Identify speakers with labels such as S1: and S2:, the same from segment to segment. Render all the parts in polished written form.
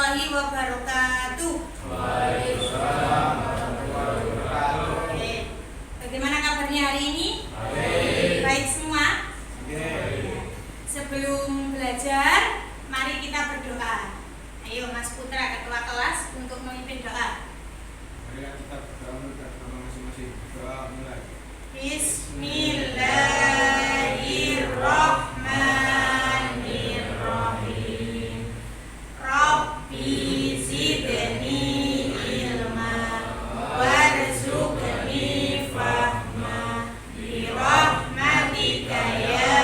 S1: warahmatullahi wabarakatuh.
S2: Waalaikumsalam warahmatullahi wabarakatuh.
S1: Oke. Bagaimana kabarnya hari ini?
S2: Baik.
S1: Baik semua?
S2: Baik.
S1: Sebelum belajar, mari kita berdoa. Ayo Mas Putra, ketua kelas, untuk memimpin doa.
S2: Mari kita berdoa masing-masing. Doa mulai.
S1: Bismillahirrahmanirrahim. Rabbi zidni ilma warzuqni fahma birahmatika ya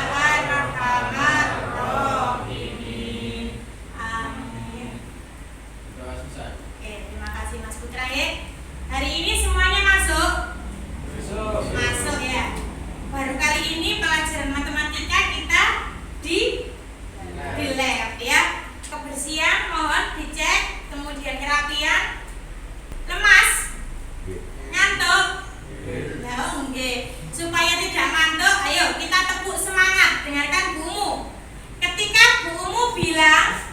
S1: arhamar rahimin. Amin.
S2: Doa selesai.
S1: Oke, terima kasih Mas Putra ya. Hari ini semuanya masuk? Masuk ya. Baru kali ini pelajaran matematika kita di lab ya. Kebersihan mohon dicek, kemudian kerapian. Lemas? Ngantuk? Nah, oke. Supaya tidak ngantuk, ayo kita tepuk semangat. Dengarkan bumu. Ketika bumu bilang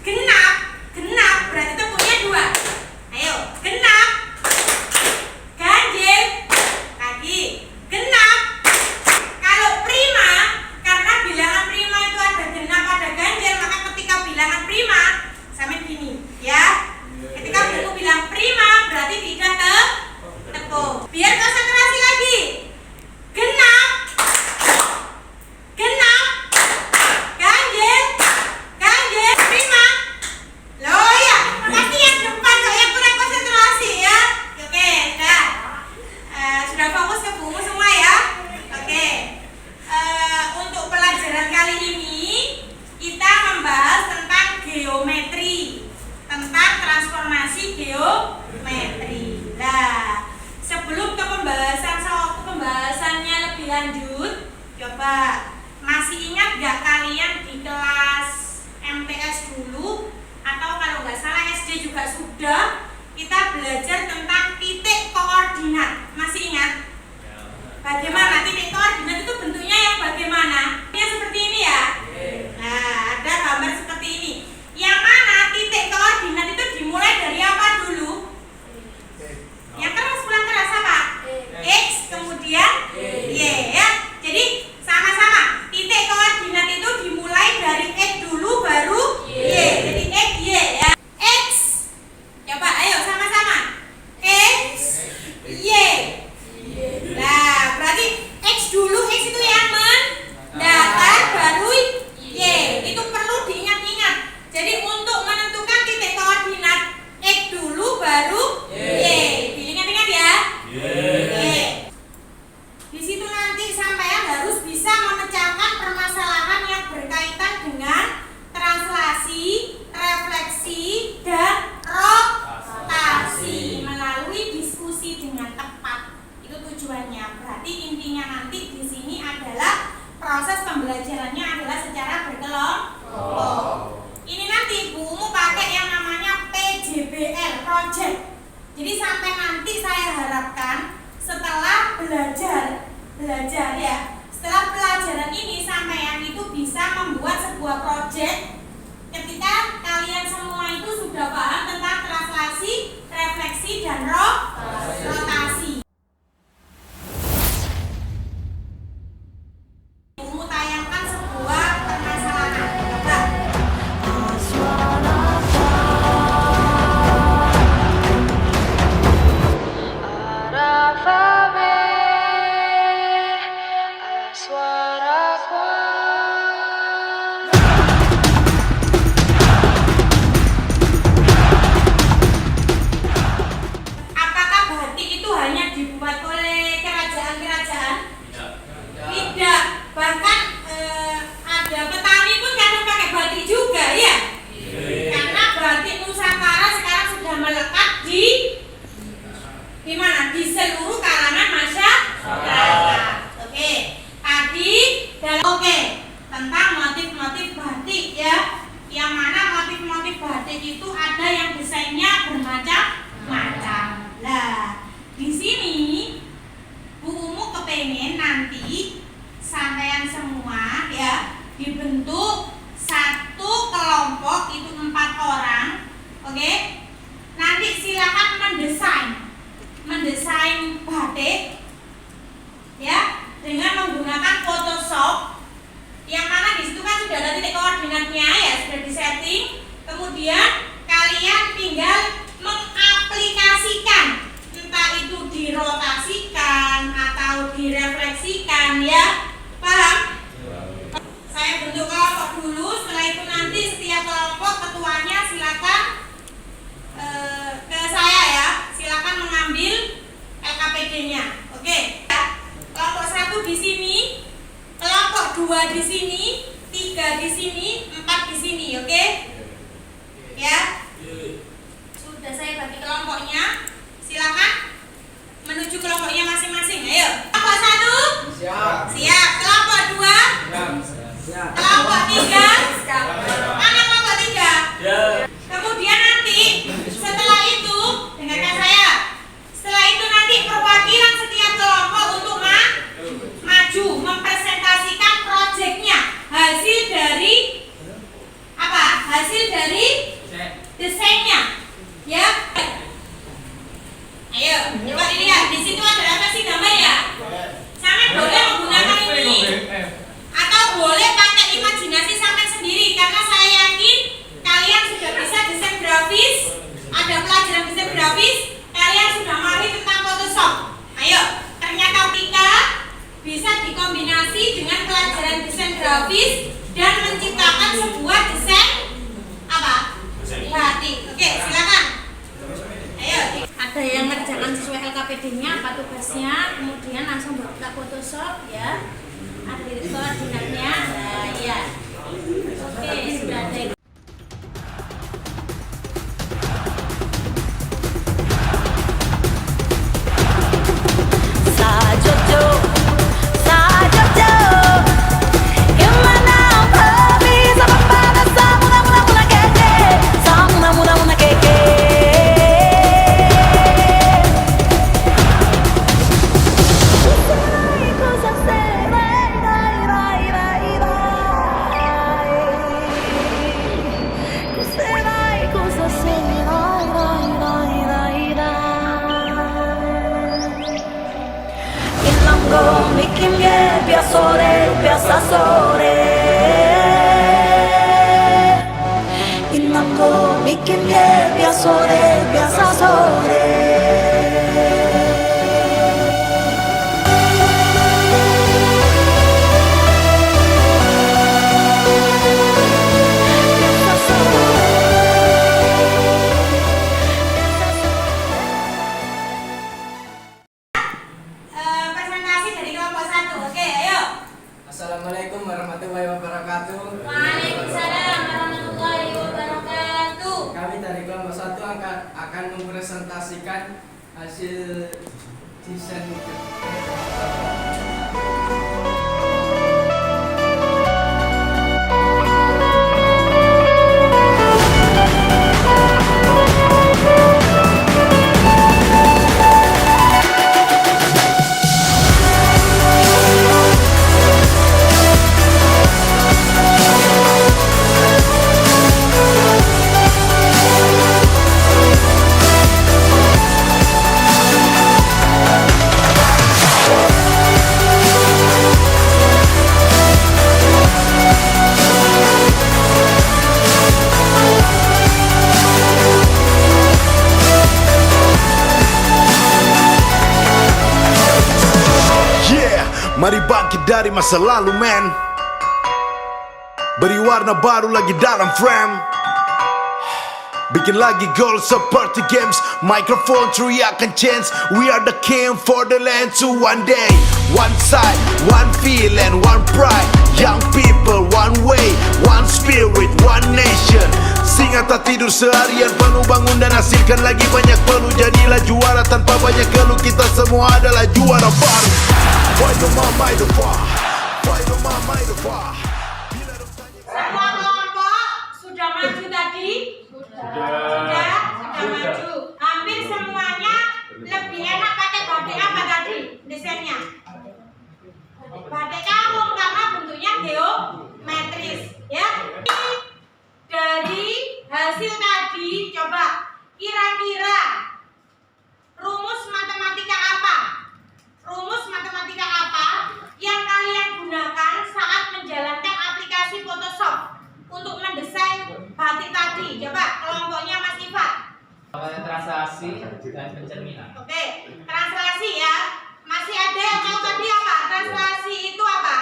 S1: genap, genap berarti tepuknya 2. Ayo, genap. Ganjil. Kaki. Genap. Kalau prima, karena bilangan prima itu ada genap, ada ganjil, maka ketika bilangan prima sampai gini, ya. Ketika buku bilang prima berarti tidak tepuk. Biar konsentrasi lagi. Genap. Genap. Ganjil. Ganjil. Prima. Loh ya, pasti yang depan kok yang kurang konsentrasi ya. Oke, sudah fokus ke buku semua ya. Oke. Untuk pelajaran kali ini kita membahas tentang geometri, tentang transformasi geometri. Nah, sebelum ke pembahasannya lebih lanjut, coba masih ingat gak kalian di kelas MTS dulu, atau kalau nggak salah SD juga sudah, kita belajar tentang titik koordinat. Masih ingat? Bagaimana titik koordinat itu bentuknya yang bagaimana? Yang seperti ini ya. Nah, ada gambar seperti ini. Yang mana titik koordinat itu dimulai dari apa dulu? Yang keras, pulang keras apa? X, kemudian Y ya. Jadi sama-sama titik koordinat itu dimulai dari X dulu baru Y. Jadi X, Y ya. X. Coba ayo sama-sama. hasil dari desainnya. Ya. Ayo, coba dilihat. Di situ ada apa sih gambar ya? Sampai boleh menggunakan ini atau boleh pakai imajinasi sampai sendiri karena saya yakin kalian sudah bisa desain grafis. Ada pelajaran desain grafis, kalian sudah mahir tentang Photoshop. Ayo, ternyata Tika bisa dikombinasi dengan pelajaran desain grafis dan menciptakan sebuah desain apa? Batik. Oke, silakan. Ayo, ada yang ngerjakan sesuai LKPD-nya, apa tugasnya, kemudian langsung buka Photoshop ya. Ada titik koordinatnya. Nah, iya. Oke, sudah ada.
S3: Biasa sore Inamku bikinnya biasa sore
S1: Presentasi dari kelompok 1. Oke, ayo.
S4: Assalamualaikum warahmatullahi wabarakatuh.
S1: Waalaikumsalam warahmatullahi wabarakatuh.
S4: Kami dari kelompok 1 akan mempresentasikan hasil desain.
S5: Mari bangkit dari masa lalu men, beri warna baru lagi dalam frame. Bikin lagi goal seperti games, microphone teriakan chance. We are the king for the land to one day. One side, one feel and one pride. Young people, one way, one spirit, one nation. Singa tak tidur seharian, penuh bangun dan hasilkan lagi banyak peluh. Jadilah juara tanpa banyak keluh, kita semua adalah juara baru.
S1: Semua kelompok sudah maju tadi? Sudah maju. Hampir semuanya lebih enak pakai batik apa tadi desainnya? Batik karung karena bentuknya geometris, ya. Dari hasil tadi, coba kira-kira rumus matematika apa? Rumus matematika apa yang kalian gunakan saat menjalankan aplikasi Photoshop untuk mendesain batik tadi? Coba kelompoknya Mas Ifat.
S6: Translasi dan pencerminan.
S1: Oke, translasi ya. Masih ada yang tahu tadi apa? Translasi itu apa?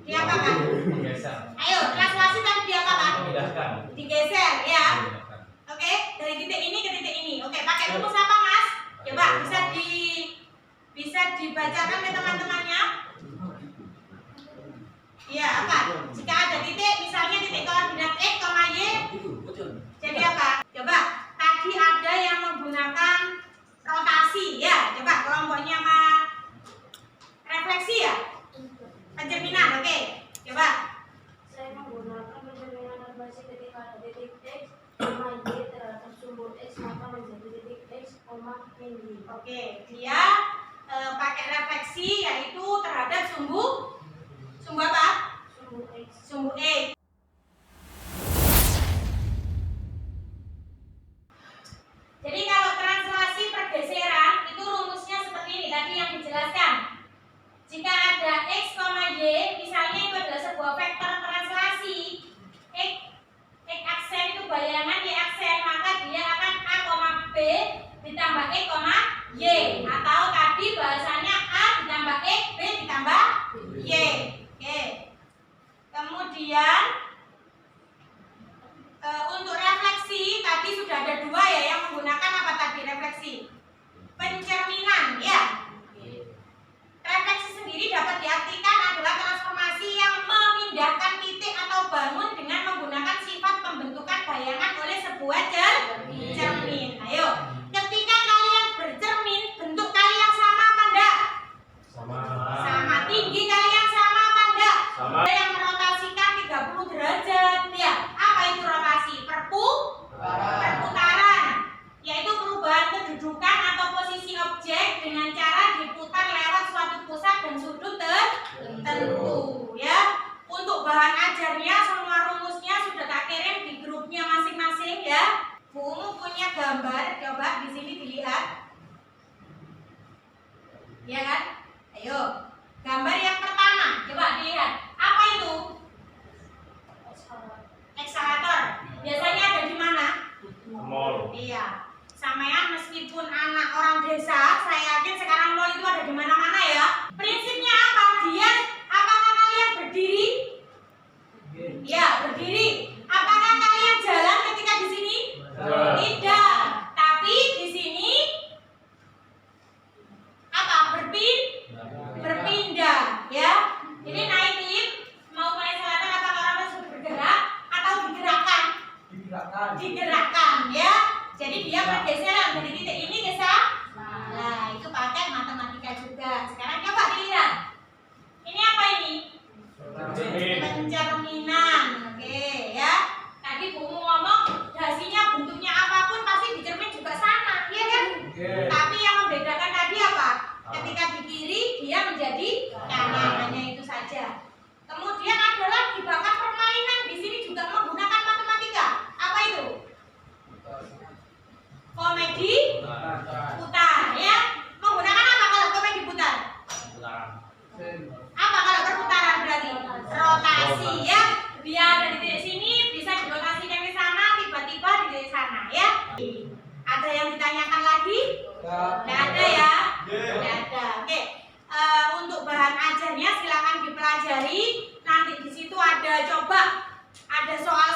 S1: Diapakan?
S6: Menggeser.
S1: Ayo, translasi tadi diapakan?
S6: Memindahkan.
S1: Digeser ya. Oke, dari titik ini ke titik ini. Oke, pakai rumus apa Mas? Coba bisa dibacakan ke teman-temannya. Iya, apa? Jika ada titik, misalnya titik koordinat X, Y, jadi apa? Coba, tadi ada yang menggunakan rotasi, ya. Coba kelompoknya sama refleksi ya. Pencerminan, oke. Coba.
S7: Saya menggunakan pencerminan refleksi ketika ada titik X, Y terhadap sumbu X maka menjadi titik X, min Y.
S1: Oke, dia pakai refleksi yaitu terhadap sumbu apa?
S7: Sumbu X.
S1: Sumbu X. desa, saya yakin sekarang mall itu ada di mana-mana ya. Prinsipnya apa? Apakah kalian berdiri? Ya, berdiri. Apakah kalian jalan ketika di sini? Tidak. Tapi di sini apa? Berpindah, ya. Ini naik lift mau ke selatan, apakah orang tersebut bergerak atau digerakkan? Digerakkan, ya. Jadi dia bergeser dari titik ini ke sana. Nah, itu pakai matematika juga. Sekarang coba dilihat. Ini apa ini? Pencerminan. Oke, ya. Tadi Bu ngomong dasinya bentuknya apapun pasti dicermin juga sama, ya kan? Tapi yang membedakan tadi apa? Ketika di kiri dia menjadi kanan, hanya itu saja. Kemudian ada lagi bakat permainan di sini juga menggunakan matematika. Apa itu? Komedi putar, ya. Menggunakan apa kalau komedi putar? Apa kalau perputaran berarti? Rotasi, ya. Dia dari titik sini bisa dirotasikan ke sana, tiba-tiba di titik sana, ya. Ada yang ditanyakan lagi? Tidak ada ya? Tidak ada. Oke. Untuk bahan ajarnya silakan dipelajari. Nanti di situ ada coba ada soal